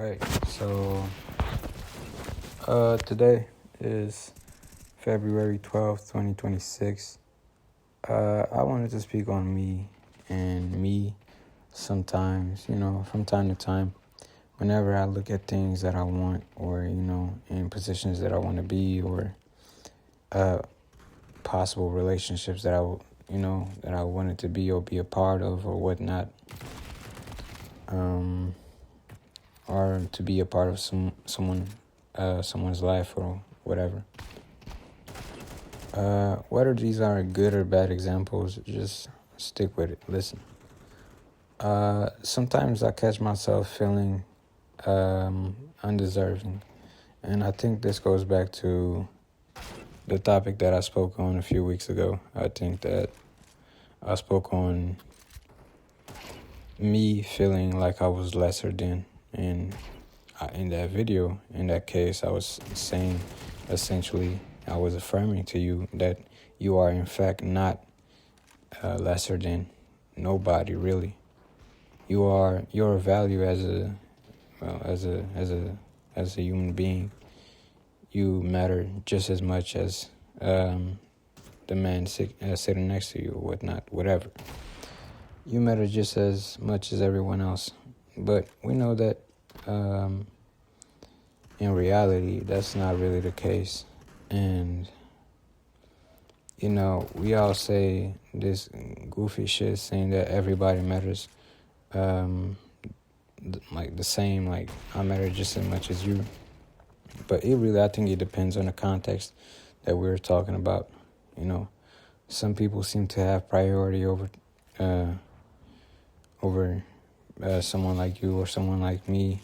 Alright, so today is February 12th, 2026. I wanted to speak on me and me sometimes, from time to time. Whenever I look at things that I want or, in positions that I want to be or possible relationships that that I wanted to be or be a part of or whatnot. Or to be a part of someone's life or whatever. Whether these are good or bad examples, just stick with it. Listen. Sometimes I catch myself feeling undeserving, and I think this goes back to the topic that I spoke on a few weeks ago. I think that I spoke on me feeling like I was lesser than. And in that video, in that case, I was saying, essentially, I was affirming to you that you are in fact not lesser than nobody, really. Your value as a human being. You matter just as much as the man sitting next to you or whatnot, whatever. You matter just as much as everyone else. But we know that in reality, that's not really the case. And, we all say this goofy shit saying that everybody matters like the same, like I matter just as much as you. But I think it depends on the context that we're talking about. Some people seem to have priority over someone like you or someone like me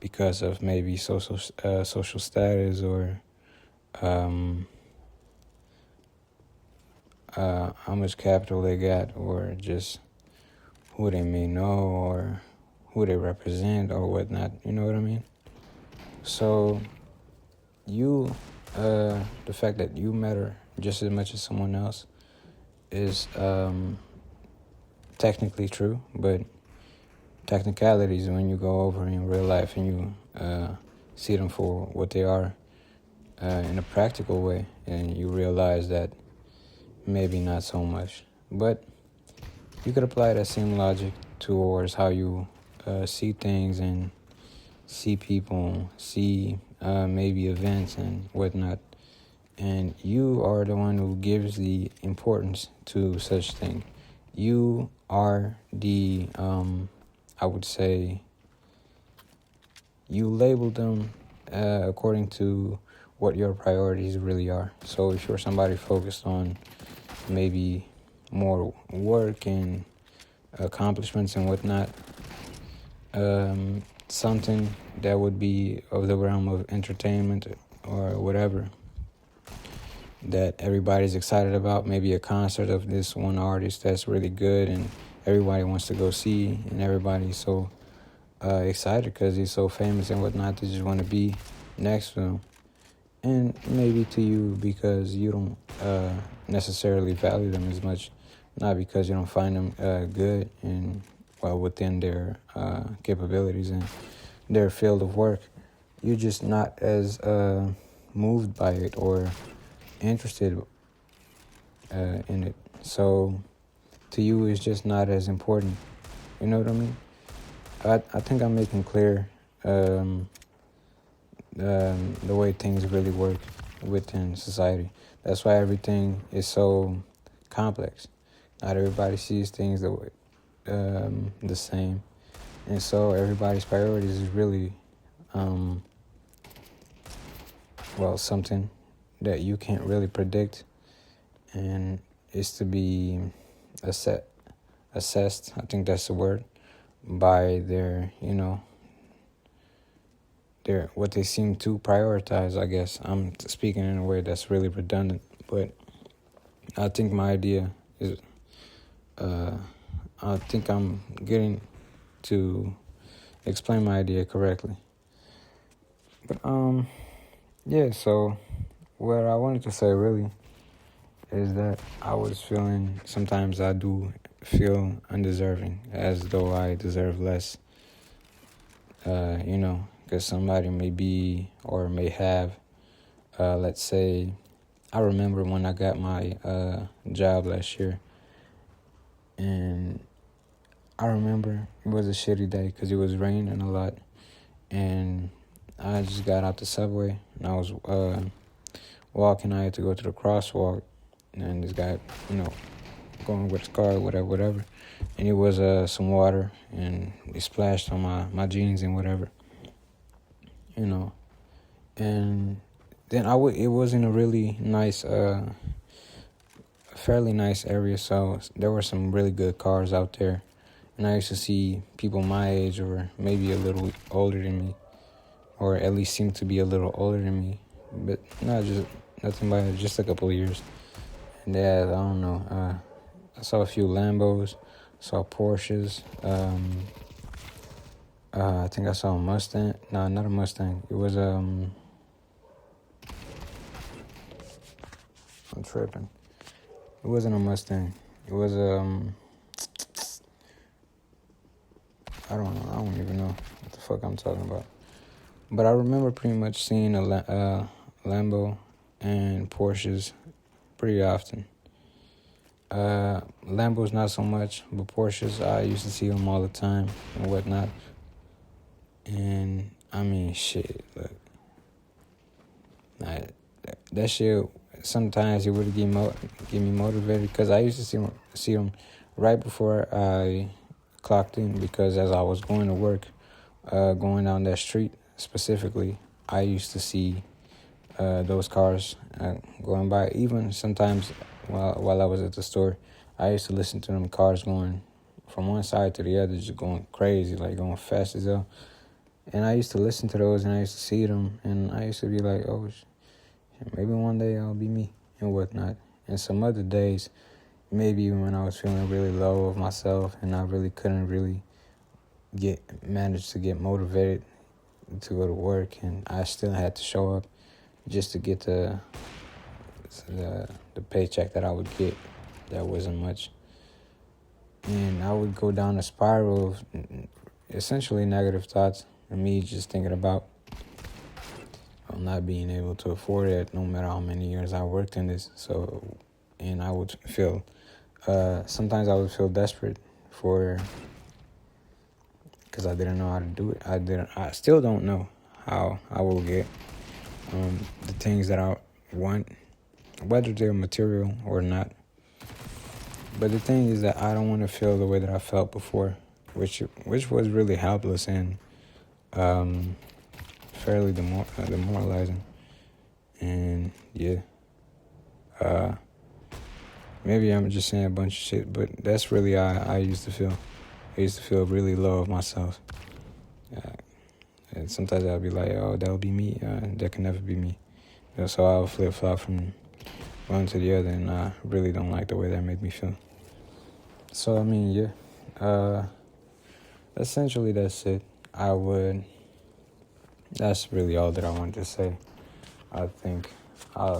because of maybe social status or how much capital they got, or just who they may know or who they represent or whatnot. You know what I mean? So the fact that you matter just as much as someone else is technically true, but technicalities, when you go over in real life and you see them for what they are in a practical way, and you realize that maybe not so much. But you could apply that same logic towards how you see things and see people, see maybe events and whatnot. And you are the one who gives the importance to such thing. You are the, I would say, you label them according to what your priorities really are. So if you're somebody focused on maybe more work and accomplishments and whatnot, something that would be of the realm of entertainment or whatever that everybody's excited about, maybe a concert of this one artist that's really good and everybody wants to go see, and everybody's so excited because he's so famous and whatnot, they just want to be next to him. And maybe to you because you don't necessarily value them as much, not because you don't find them good and within their capabilities and their field of work. You're just not as moved by it or interested in it. So to you, it's just not as important. You know what I mean? I think I'm making clear the way things really work within society. That's why everything is so complex. Not everybody sees things the same. And so everybody's priorities is really, something that you can't really predict. And it's to be assessed, I think that's the word, by their, what they seem to prioritize, I guess. I'm speaking in a way that's really redundant, but I think my idea is, I think I'm getting to explain my idea correctly. But, so what I wanted to say really is that I was feeling, sometimes I do feel undeserving, as though I deserve less Because somebody may be or may have, let's say, I remember when I got my job last year, and I remember it was a shitty day because it was raining a lot, and I just got out the subway, and I was walking. I had to go to the crosswalk, and this guy, going with his car, whatever. And it was some water, and it splashed on my jeans and whatever, And then it was in a really nice, fairly nice area, so there were some really good cars out there. And I used to see people my age or maybe a little older than me, or at least seem to be a little older than me, but not just nothing by just a couple of years. And I don't know. I saw a few Lambos, saw Porsches. I think I saw a Mustang. No, not a Mustang. It was I'm tripping. It wasn't a Mustang. It was I don't know. I don't even know what the fuck I'm talking about. But I remember pretty much seeing a Lambo and Porsches pretty often. Lambos not so much, but Porsches, I used to see them all the time and whatnot. And I mean, shit, look, that shit sometimes it would get me motivated because I used to see them right before I clocked in, because as I was going to work, going down that street specifically, I used to see those cars going by. Even sometimes while I was at the store, I used to listen to them cars going from one side to the other, just going crazy, like going fast as hell. And I used to listen to those, and I used to see them, and I used to be like, oh, maybe one day I'll be me and whatnot. And some other days, maybe when I was feeling really low of myself and I really couldn't really manage to get motivated to go to work, and I still had to show up just to get the paycheck that I would get. That wasn't much. And I would go down a spiral of essentially negative thoughts, and me just thinking about not being able to afford it no matter how many years I worked in this. So, and I would feel, sometimes I would feel desperate because I didn't know how to do it. I still don't know how I will get the things that I want, whether they're material or not. But the thing is that I don't want to feel the way that I felt before, which was really helpless and fairly demoralizing. And yeah, maybe I'm just saying a bunch of shit, but that's really how I used to feel. I used to feel really low of myself. And sometimes I'll be like, oh, that'll be me. That can never be me. So I'll flip-flop from one to the other, and I really don't like the way that made me feel. So, I mean, yeah. Essentially, that's it. That's really all that I wanted to say. I think,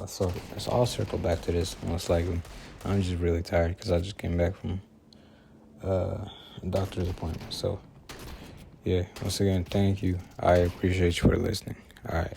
so I'll circle back to this most likely. I'm just really tired because I just came back from a doctor's appointment. So, yeah, once again, thank you. I appreciate you for listening. All right.